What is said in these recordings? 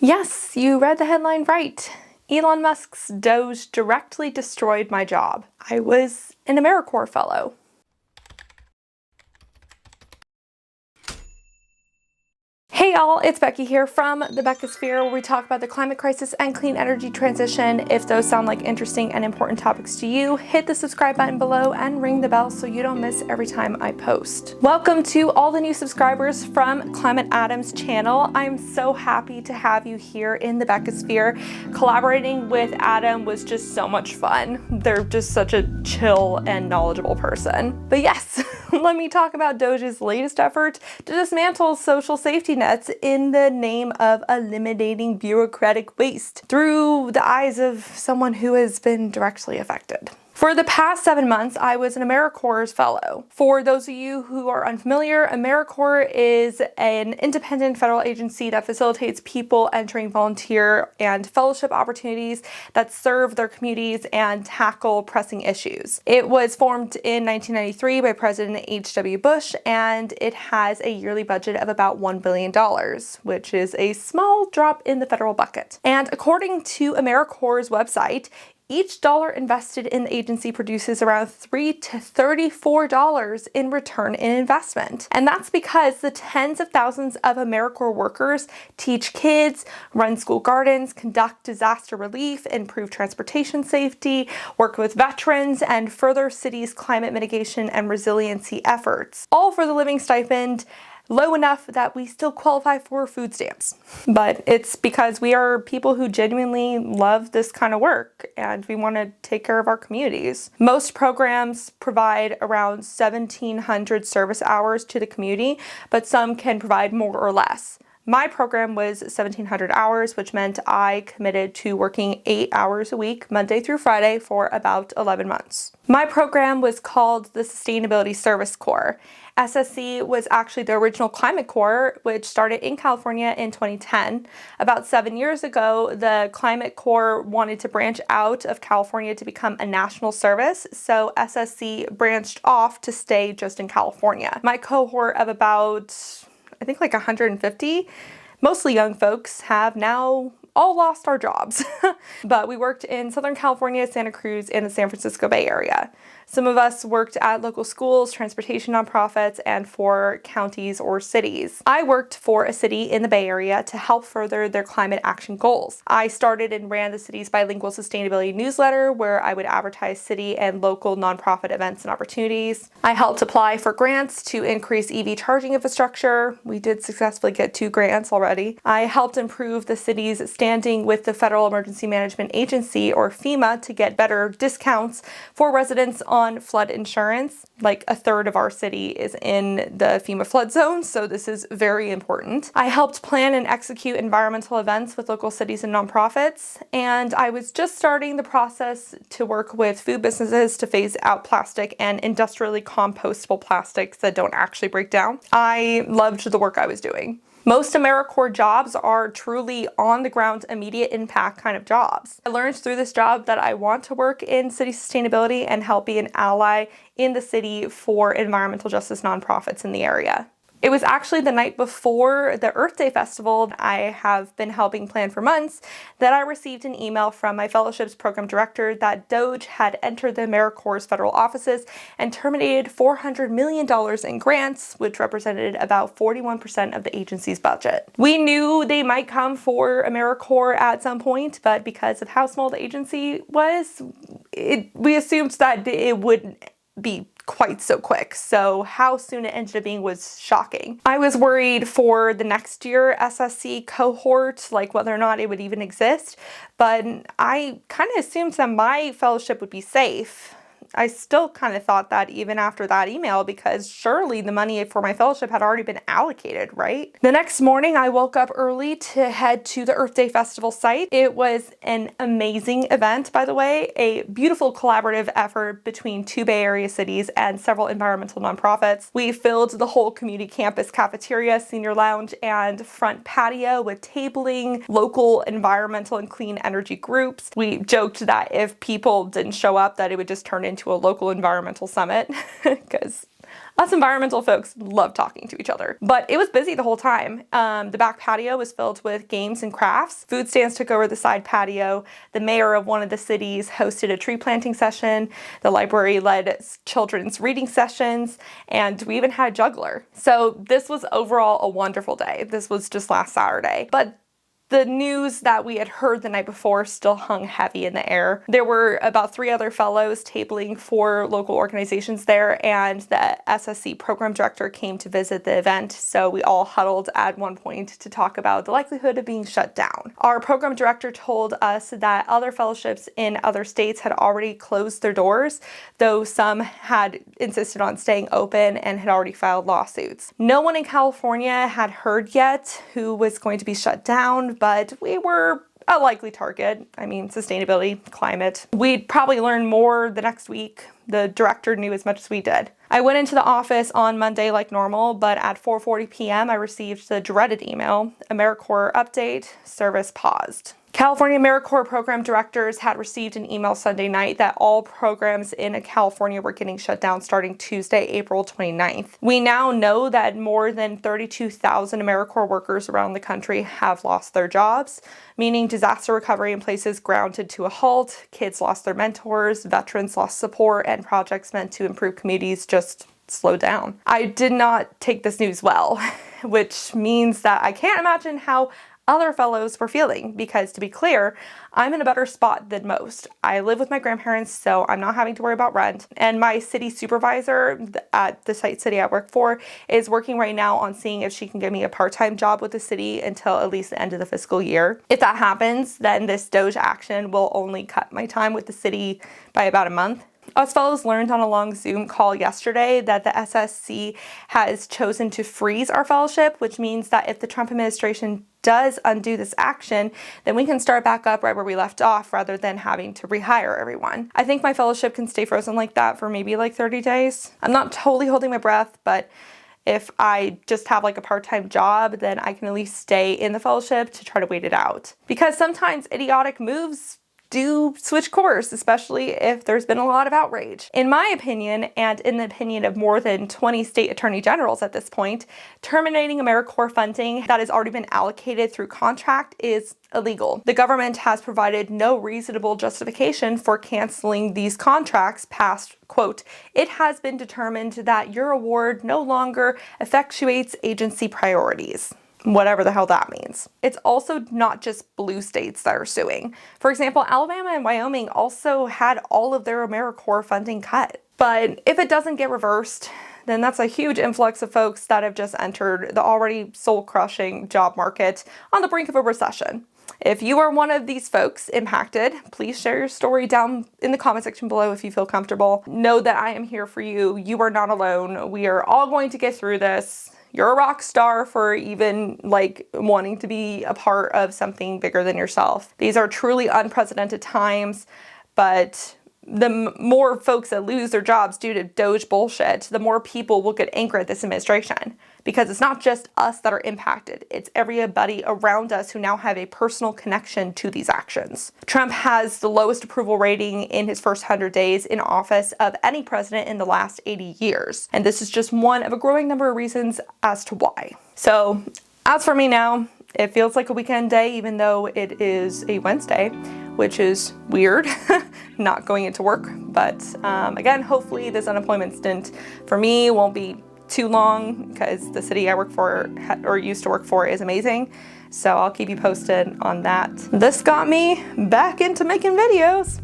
Yes, you read the headline right. Elon Musk's DOGE directly destroyed my job. I was an Americanore fellow. Hey y'all, it's Becky here from the Beccasphere, where we talk about the climate crisis and clean energy transition. If those sound like interesting and important topics to you, hit the subscribe button below and ring the bell so you don't miss every time I post. Welcome to all the new subscribers from Climate Adam's channel. I'm so happy to have you here in the Beccasphere. Collaborating with Adam was just so much fun. They're just such a chill and knowledgeable person. But yes, let me talk about DOGE's latest effort to dismantle social safety nets in the name of eliminating bureaucratic waste through the eyes of someone who has been directly affected. For the past 7 months, I was an Americanor's fellow. For those of you who are unfamiliar, Americanore is an independent federal agency that facilitates people entering volunteer and fellowship opportunities that serve their communities and tackle pressing issues. It was formed in 1993 by President H.W. Bush, and it has a yearly budget of about $1 billion, which is a small drop in the federal bucket. And according to Americanore's website, each dollar invested in the agency produces around $3 to $34 in return in investment. And that's because the tens of thousands of Americanore workers teach kids, run school gardens, conduct disaster relief, improve transportation safety, work with veterans, and further cities' climate mitigation and resiliency efforts, all for the living stipend low enough that we still qualify for food stamps. But it's because we are people who genuinely love this kind of work and we want to take care of our communities. Most programs provide around 1,700 service hours to the community, but some can provide more or less. My program was 1,700 hours, which meant I committed to working 8 hours a week, Monday through Friday, for about 11 months. My program was called the Sustainability Service Corps. SSC was actually the original Climate Corps, which started in California in 2010. About 7 years ago, the Climate Corps wanted to branch out of California to become a national service, so SSC branched off to stay just in California. My cohort of about, I think like 150, mostly young folks, have now all lost our jobs. But we worked in Southern California, Santa Cruz, and the San Francisco Bay Area. Some of us worked at local schools, transportation nonprofits, and for counties or cities. I worked for a city in the Bay Area to help further their climate action goals. I started and ran the city's bilingual sustainability newsletter, where I would advertise city and local nonprofit events and opportunities. I helped apply for grants to increase EV charging infrastructure. We did successfully get 2 grants already. I helped improve the city's standing with the Federal Emergency Management Agency, or FEMA, to get better discounts for residents on flood insurance. Like a third of our city is in the FEMA flood zone, so this is very important. I helped plan and execute environmental events with local cities and nonprofits, and I was just starting the process to work with food businesses to phase out plastic and industrially compostable plastics that don't actually break down. I loved the work I was doing. Most Americanore jobs are truly on-the-ground, immediate impact kind of jobs. I learned through this job that I want to work in city sustainability and help be an ally in the city for environmental justice nonprofits in the area. It was actually the night before the Earth Day Festival I have been helping plan for months that I received an email from my fellowships program director that DOGE had entered the Americanore's federal offices and terminated $400 million in grants, which represented about 41% of the agency's budget. We knew they might come for Americanore at some point, but because of how small the agency was, we assumed that it wouldn't be quite so quick. So how soon it ended up being was shocking. I was worried for the next year SSC cohort, like whether or not it would even exist, but I kind of assumed that my fellowship would be safe. I still kind of thought that even after that email, because surely the money for my fellowship had already been allocated, right? The next morning, I woke up early to head to the Earth Day Festival site. It was an amazing event, by the way, a beautiful collaborative effort between 2 Bay Area cities and several environmental nonprofits. We filled the whole community campus cafeteria, senior lounge, and front patio with tabling, local environmental and clean energy groups. We joked that if people didn't show up, that it would just turn into a local environmental summit, because Us environmental folks love talking to each other. But it was busy the whole time. The back patio was filled with games and crafts. Food stands took over the side patio. The mayor of one of the cities hosted a tree planting session. The library led children's reading sessions, and we even had a juggler. So this was overall a wonderful day. This was just last Saturday. But the news that we had heard the night before still hung heavy in the air. There were about 3 other fellows tabling for local organizations there, and the SSC program director came to visit the event, so we all huddled at one point to talk about the likelihood of being shut down. Our program director told us that other fellowships in other states had already closed their doors, though some had insisted on staying open and had already filed lawsuits. No one in California had heard yet who was going to be shut down, but we were a likely target. I mean, sustainability, climate. We'd probably learn more the next week. The director knew as much as we did. I went into the office on Monday like normal, but at 4:40 p.m. I received the dreaded email, Americanore update, service paused. California Americanore program directors had received an email Sunday night that all programs in California were getting shut down starting Tuesday, April 29th. We now know that more than 32,000 Americanore workers around the country have lost their jobs, meaning disaster recovery in places grounded to a halt, kids lost their mentors, veterans lost support, and projects meant to improve communities just slowed down. I did not take this news well, which means that I can't imagine how other fellows were feeling, because to be clear, I'm in a better spot than most. I live with my grandparents, so I'm not having to worry about rent. And my city supervisor at the site city I work for is working right now on seeing if she can give me a part-time job with the city until at least the end of the fiscal year. If that happens, then this DOGE action will only cut my time with the city by about a month. Us fellows learned on a long Zoom call yesterday that the SSC has chosen to freeze our fellowship, which means that if the Trump administration does undo this action, then we can start back up right where we left off rather than having to rehire everyone. I think my fellowship can stay frozen like that for maybe like 30 days. I'm not totally holding my breath, but if I just have like a part-time job, then I can at least stay in the fellowship to try to wait it out. Because sometimes idiotic moves do switch course, especially if there's been a lot of outrage. In my opinion, and in the opinion of more than 20 state attorney generals at this point, terminating Americanore funding that has already been allocated through contract is illegal. The government has provided no reasonable justification for canceling these contracts past, quote, "It has been determined that your award no longer effectuates agency priorities." Whatever the hell that means. It's also not just blue states that are suing. For example, Alabama and Wyoming also had all of their Americanore funding cut. But if it doesn't get reversed, then that's a huge influx of folks that have just entered the already soul-crushing job market on the brink of a recession. If you are one of these folks impacted, please share your story down in the comment section below if you feel comfortable. Know that I am here for you. You are not alone. We are all going to get through this. You're a rock star for even like wanting to be a part of something bigger than yourself. These are truly unprecedented times, but the more folks that lose their jobs due to DOGE bullshit, the more people will get angry at this administration. Because it's not just us that are impacted, it's everybody around us who now have a personal connection to these actions. Trump has the lowest approval rating in his first 100 days in office of any president in the last 80 years. And this is just one of a growing number of reasons as to why. So as for me now, it feels like a weekend day, even though it is a Wednesday, which is weird, not going into work. But again, hopefully this unemployment stint for me won't be too long, because the city I work for or used to work for is amazing. So I'll keep you posted on that. This got me back into making videos.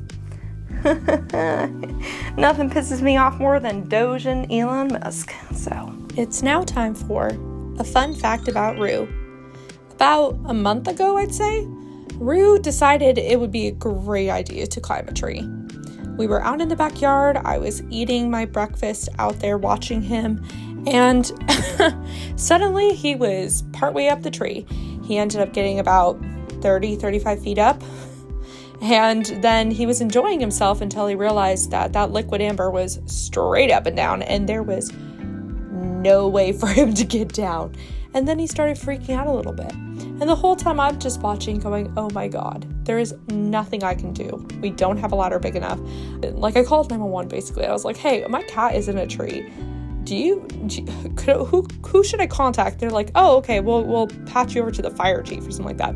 Nothing pisses me off more than DOGE and Elon Musk. So it's now time for a fun fact about Rue. About a month ago, I'd say, Rue decided it would be a great idea to climb a tree. We were out in the backyard. I was eating my breakfast out there watching him, and suddenly he was partway up the tree. He ended up getting about 35 feet up, and then he was enjoying himself until he realized that that liquid amber was straight up and down, and there was no way for him to get down. And then he started freaking out a little bit. And the whole time I'm just watching going, oh my God, there is nothing I can do. We don't have a ladder big enough. Like, I called 911 basically. I was like, hey, my cat is in a tree. who should I contact? They're like, oh, okay, we'll patch you over to the fire chief or something like that.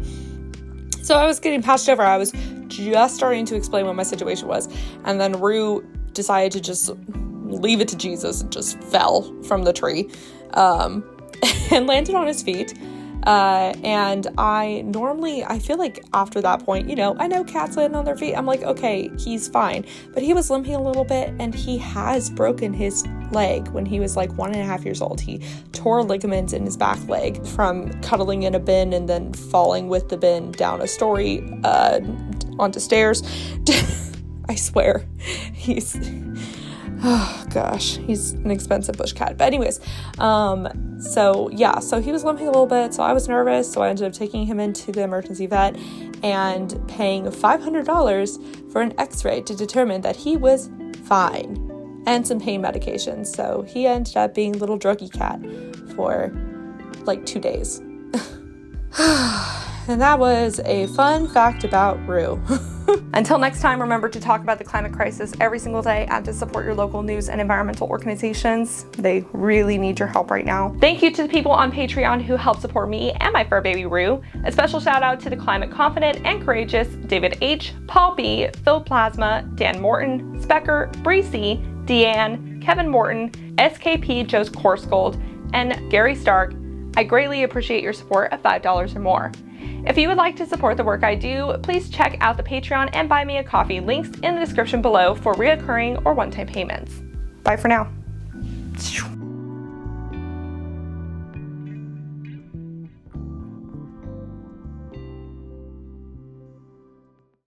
So I was getting patched over. I was just starting to explain what my situation was. And then Rue decided to just leave it to Jesus and just fell from the tree and landed on his feet. And I feel like after that point, I know cats land on their feet. I'm like, okay, he's fine. But he was limping a little bit, and he has broken his leg when he was like 1.5 years old. He tore ligaments in his back leg from cuddling in a bin and then falling with the bin down a story, onto stairs. I swear, he's an expensive bush cat. But anyways, so he was limping a little bit, so I was nervous, so I ended up taking him into the emergency vet and paying $500 for an x-ray to determine that he was fine, and some pain medication. So he ended up being a little druggy cat for like 2 days. And that was a fun fact about Rue. Until next time, remember to talk about the climate crisis every single day and to support your local news and environmental organizations. They really need your help right now. Thank you to the people on Patreon who help support me and my fur baby Rue. A special shout out to the climate confident and courageous David H., Paul B., Phil Plasma, Dan Morton, Specker, Bree C., Deanne, Kevin Morton, SKP Joe's Course Gold, and Gary Stark. I greatly appreciate your support of $5 or more. If you would like to support the work I do, please check out the Patreon and buy me a coffee, links in the description below for reoccurring or one-time payments. Bye for now.